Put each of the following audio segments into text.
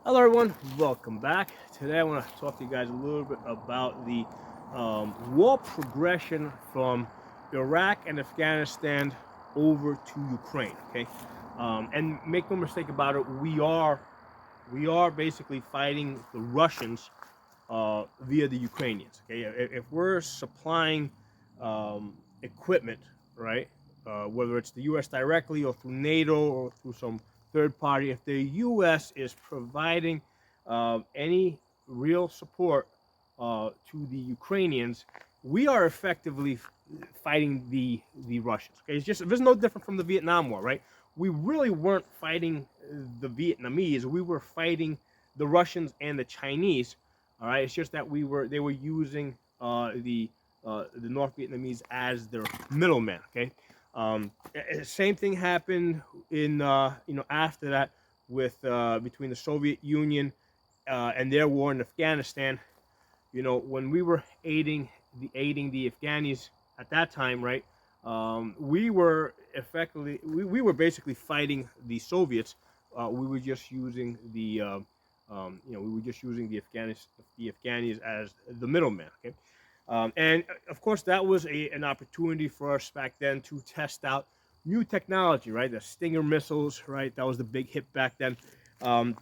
Hello everyone, welcome back. Today I want to talk to you guys a little bit about the war progression from Iraq and Afghanistan over to Ukraine. Okay, and make no mistake about it, we are basically fighting the Russians via the Ukrainians. Okay, if we're supplying equipment, right, whether it's the U.S. directly or through NATO or through some third party, if the U.S. is providing any real support to the Ukrainians, we are effectively fighting the Russians. Okay, it's no different from the Vietnam War, right? We really weren't fighting the Vietnamese; we were fighting the Russians and the Chinese. All right, it's just that they were using the North Vietnamese as their middleman. Okay, same thing happened in after that with between the Soviet Union and their war in Afghanistan. When we were aiding the Afghanis at that time, right? We were we were basically fighting the Soviets. We were just using we were just using the Afghanis as the middleman. Okay, and of course that was an opportunity for us back then to test out new technology, right? The Stinger missiles, right? That was the big hit back then, and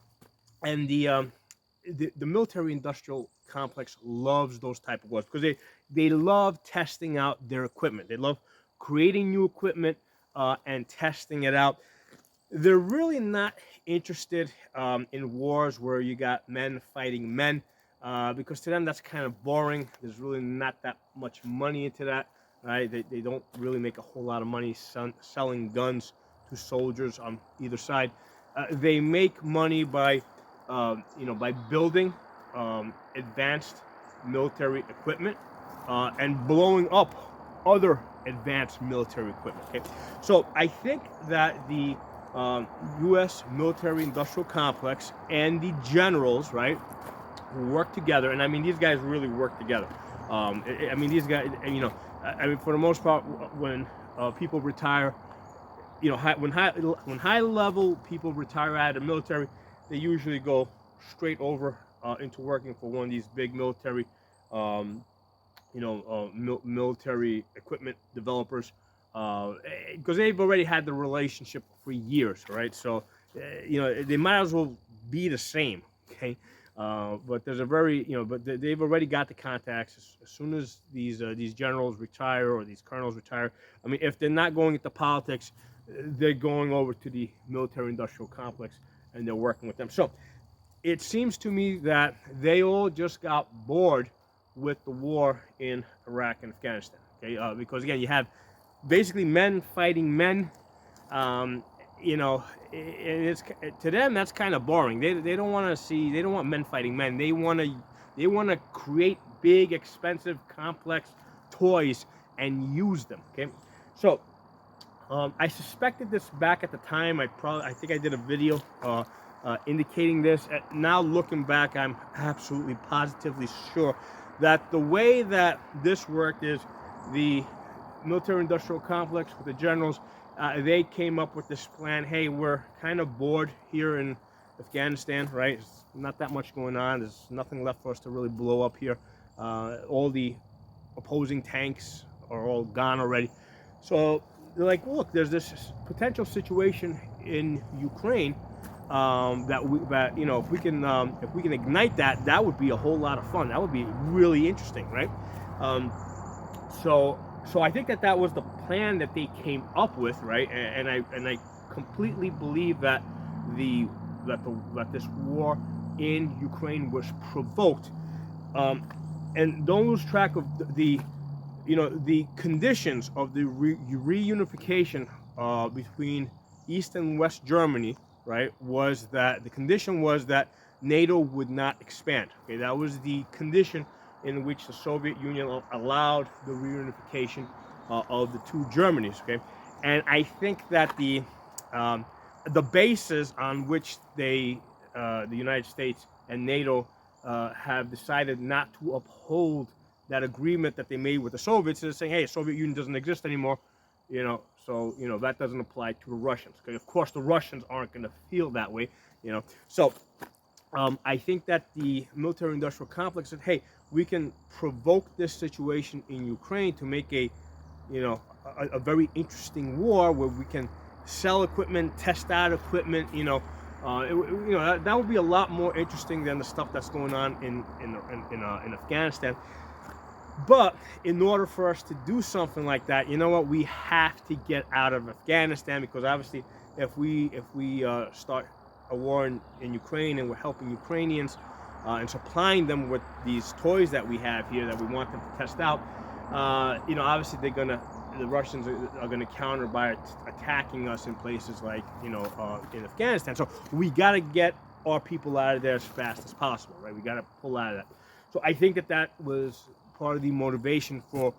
the military industrial complex loves those type of wars because they love testing out their equipment. They love creating new equipment and testing it out. They're really not interested in wars where you got men fighting men because to them that's kind of boring. There's really not that much money into that, right? They don't really make a whole lot of money selling guns to soldiers on either side. They make money by building advanced military equipment and blowing up other advanced military equipment. Okay, so I think that the U.S. military-industrial complex and the generals, right, work together, and I mean these guys really work together. I mean these guys, I mean for the most part, when people retire, when high level people retire out of the military, they usually go straight over into working for one of these big military, um, military equipment developers, because they've already had the relationship for years, right? So, they might as well be the same, okay? But there's a very, but they've already got the contacts. As soon as these generals retire or these colonels retire, I mean, if they're not going into politics, they're going over to the military-industrial complex and they're working with them. So it seems to me that they all just got bored with the war in Iraq and Afghanistan. Okay, because again, you have basically men fighting men. Um, it's to them that's kind of boring. They don't want to see. They don't want men fighting men. They want to create big, expensive, complex toys and use them. Okay, so I suspected this back at the time. I think I did a video indicating this. Now looking back, I'm absolutely positively sure that the way that this worked is the military-industrial complex with the generals. They came up with this plan. Hey, we're kind of bored here in Afghanistan, right? There's not that much going on. There's nothing left for us to really blow up here. All the opposing tanks are all gone already. So they're like, look, there's this potential situation in Ukraine that if we can ignite that, that would be a whole lot of fun. That would be really interesting, right? Um, so I think that was the plan that they came up with, right? And I completely believe that that this war in Ukraine was provoked. Um, and don't lose track of the conditions of the reunification between East and West Germany, right? Was that the condition was that NATO would not expand. Okay, that was the condition in which the Soviet Union allowed the reunification of the two Germanys. Okay, and I think that the basis on which the United States and NATO have decided not to uphold that agreement that they made with the Soviets is saying, hey, Soviet Union doesn't exist anymore, so that doesn't apply to the Russians. Because of course the Russians aren't going to feel that way, So I think that the military-industrial complex said, "Hey, we can provoke this situation in Ukraine to make you know, a very interesting war where we can sell equipment, test out equipment. That would be a lot more interesting than the stuff that's going on in Afghanistan. But in order for us to do something like that, you know what? We have to get out of Afghanistan, because obviously, if we start a war in Ukraine and we're helping Ukrainians and supplying them with these toys that we have here that we want them to test out, obviously the Russians are gonna counter by attacking us in places like in Afghanistan. So we got to get our people out of there as fast as possible, right? We got to pull out of that. So I think that was part of the motivation for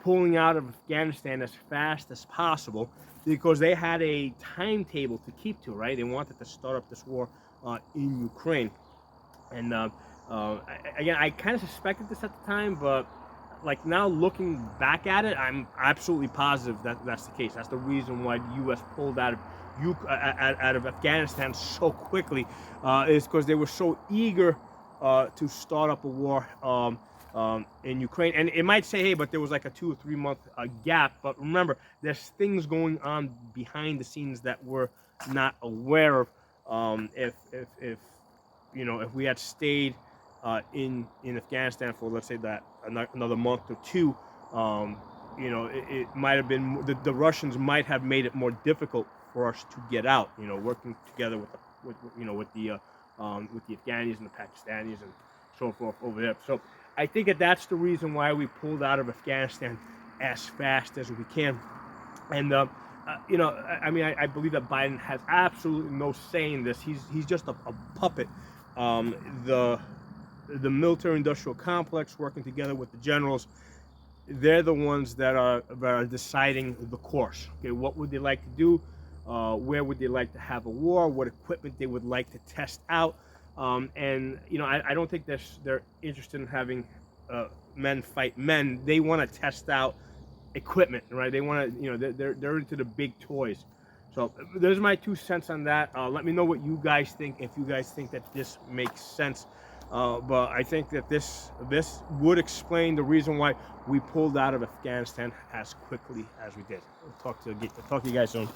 pulling out of Afghanistan as fast as possible, because they had a timetable to keep to, right? They wanted to start up this war in Ukraine. And again, I kind of suspected this at the time, but like now looking back at it, I'm absolutely positive that that's the case. That's the reason why the U.S. pulled out of Afghanistan so quickly, is because they were so eager to start up a war in Ukraine. And it might say, hey, but there was like a 2 or 3 month gap. But remember, there's things going on behind the scenes that we're not aware of. If we had stayed in Afghanistan for, let's say, that another month or two, it might have been, the Russians might have made it more difficult for us to get out. Working together with the Afghanis and the Pakistanis and so forth over there. So I think that's the reason why we pulled out of Afghanistan as fast as we can. And I believe that Biden has absolutely no say in this. He's just a puppet. The military-industrial complex, working together with the generals, they're the ones that are deciding the course. Okay, what would they like to do? Where would they like to have a war? What equipment they would like to test out? I don't think they're interested in having men fight men. They want to test out equipment, right? They want to, they're into the big toys. So there's my 2 cents on that. Let me know what you guys think, if you guys think that this makes sense. But I think that this would explain the reason why we pulled out of Afghanistan as quickly as we did. Talk to you guys soon.